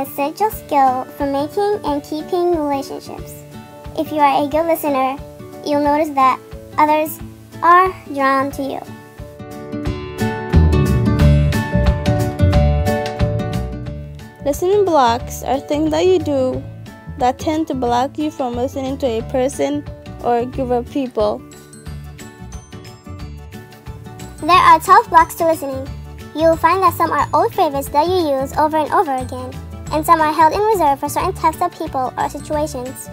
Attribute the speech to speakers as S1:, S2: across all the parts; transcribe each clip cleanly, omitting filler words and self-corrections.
S1: essential skill for making and keeping relationships. If you are a good listener, you'll notice that others are drawn to you.
S2: Listening blocks are things that you do that tend to block you from listening to a person or a group of people.
S1: There are 12 blocks to listening. You'll find that some are old favorites that you use over and over again, and some are held in reserve for certain types of people or situations.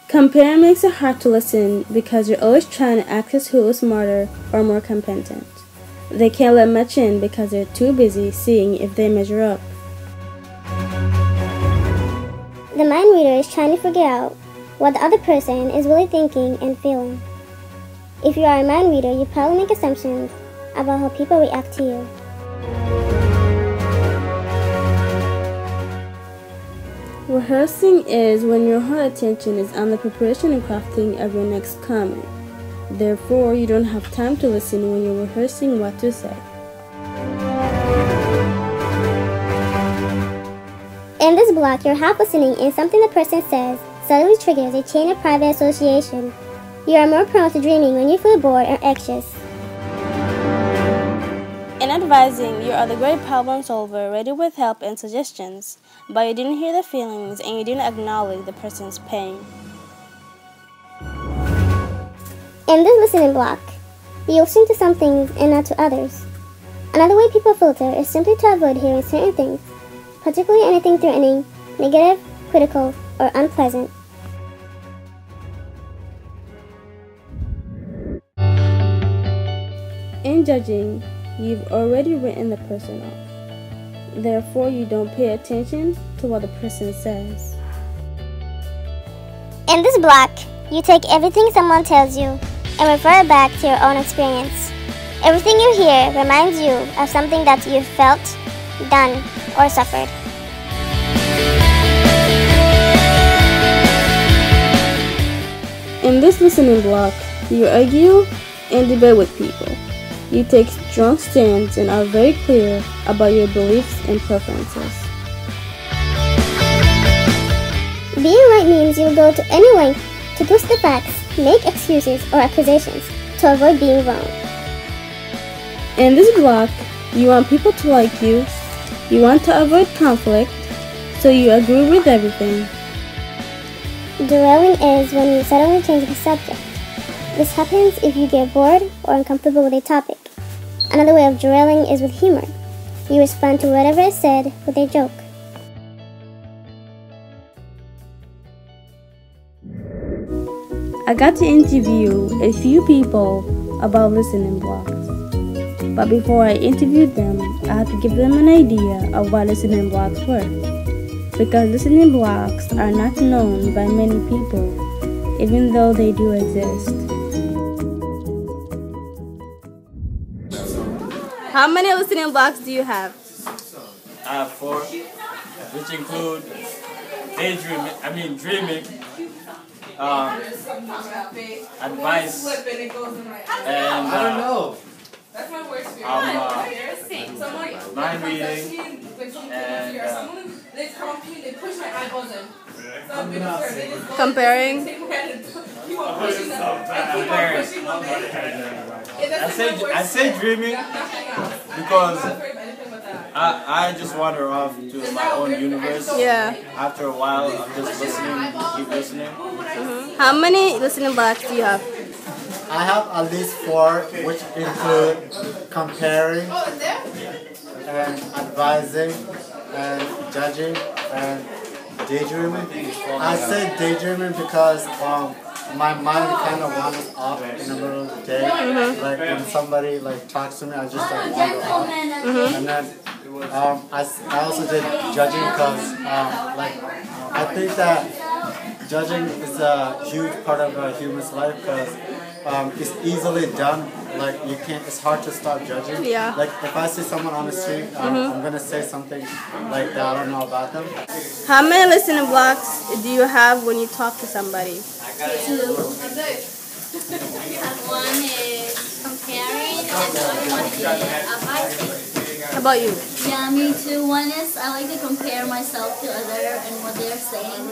S2: Comparing makes it hard to listen because you're always trying to access who is smarter or more competent. They can't let much in because they're too busy seeing if they measure up.
S1: The mind reader is trying to figure out what the other person is really thinking and feeling. If you are a mind reader, you probably make assumptions about how people react to you.
S2: Rehearsing is when your whole attention is on the preparation and crafting of your next comment. Therefore, you don't have time to listen when you're rehearsing what to say.
S1: In this block, you're half listening and something the person says suddenly triggers a chain of private association. You are more prone to dreaming when you feel bored or anxious.
S2: In advising, you are the great problem solver, ready with help and suggestions, but you didn't hear the feelings and you didn't acknowledge the person's pain.
S1: In this listening block, you listen to some things and not to others. Another way people filter is simply to avoid hearing certain things, particularly anything threatening, negative, critical, or unpleasant.
S2: In judging, you've already written the person off. Therefore, you don't pay attention to what the person says.
S1: In this block, you take everything someone tells you and refer it back to your own experience. Everything you hear reminds you of something that you've felt, done, or suffered.
S2: In this listening block, you argue and debate with people. You take strong stands and are very clear about your beliefs and preferences.
S1: Being right means you'll go to any length to twist the facts, make excuses or accusations to avoid being wrong.
S2: In this block, you want people to like you, you want to avoid conflict, so you agree with everything.
S1: Derailing is when you suddenly change the subject. This happens if you get bored or uncomfortable with a topic. Another way of derailing is with humor. You respond to whatever is said with a joke.
S2: I got to interview a few people about listening blocks. But before I interviewed them, I had to give them an idea of what listening blocks were. Because listening blocks are not known by many people, even though they do exist. How many listening blocks do you have?
S3: I have 4, which include dreaming, advice, and
S4: I don't know.
S3: Mind reading, and
S2: Comparing.
S3: I say dreaming because I just wander off to my own universe.
S2: Yeah.
S3: After a while of just listening, keep listening.
S2: How many listening blocks do you have?
S4: I have at least 4, which include comparing and advising and judging and daydreaming. I say daydreaming because my mind kind of wanders off in the middle of the day. Like when somebody talks to me, I just wander off. And then I also did judging because I think that judging is a huge part of a human's life because it's easily done like you can't. It's hard to stop judging.
S2: Yeah.
S4: Like if I see someone on the street, I'm gonna say something like that I don't know about them.
S2: How many listening blocks do you have when you talk to somebody?
S5: 2. One is comparing, and the other one is advising.
S2: How about you?
S5: Yeah, me too. One is I like to compare myself to other and what they're saying.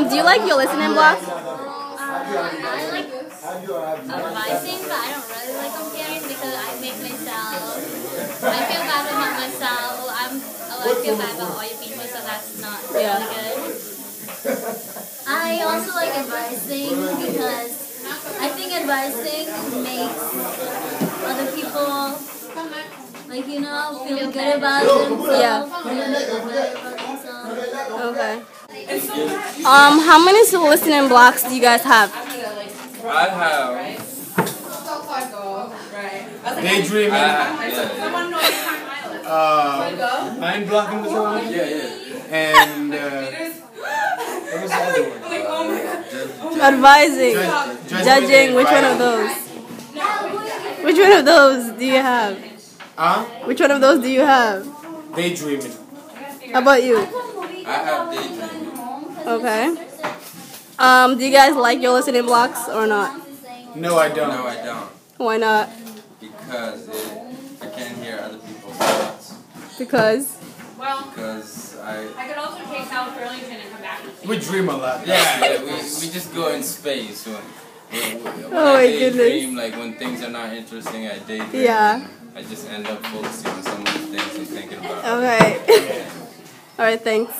S2: Do you like your listening blocks?
S5: I like advising, but I don't really like comparing because I make myself. I feel bad about myself. I feel bad about other people, so that's not really good. I also like advising because I think advising makes other people, like, you know, feel good about themselves.
S2: Yeah.
S5: Feel better about themselves.
S2: Okay. How many listening blocks do you guys have?
S3: I have daydreaming. Mind blocking was on. And what was the other one?
S2: Advising, judging. Which one of those? Which one of those do you have? Which one of those do you have?
S3: Daydreaming.
S2: How about you?
S3: I have daydreaming.
S2: Okay. Do you guys like your listening blocks or not?
S3: No, I don't.
S6: No, I don't.
S2: Why not?
S6: Because I can't hear other people's thoughts.
S2: Because?
S6: Because
S7: I could also take South Burlington and come back.
S3: We dream a lot.
S6: yeah, we just go in space. When
S2: Oh my
S6: I daydream,
S2: goodness.
S6: like when things are not interesting, I daydream.
S2: Yeah.
S6: I just end up focusing on some of the things I'm thinking about.
S2: Okay. Alright, thanks.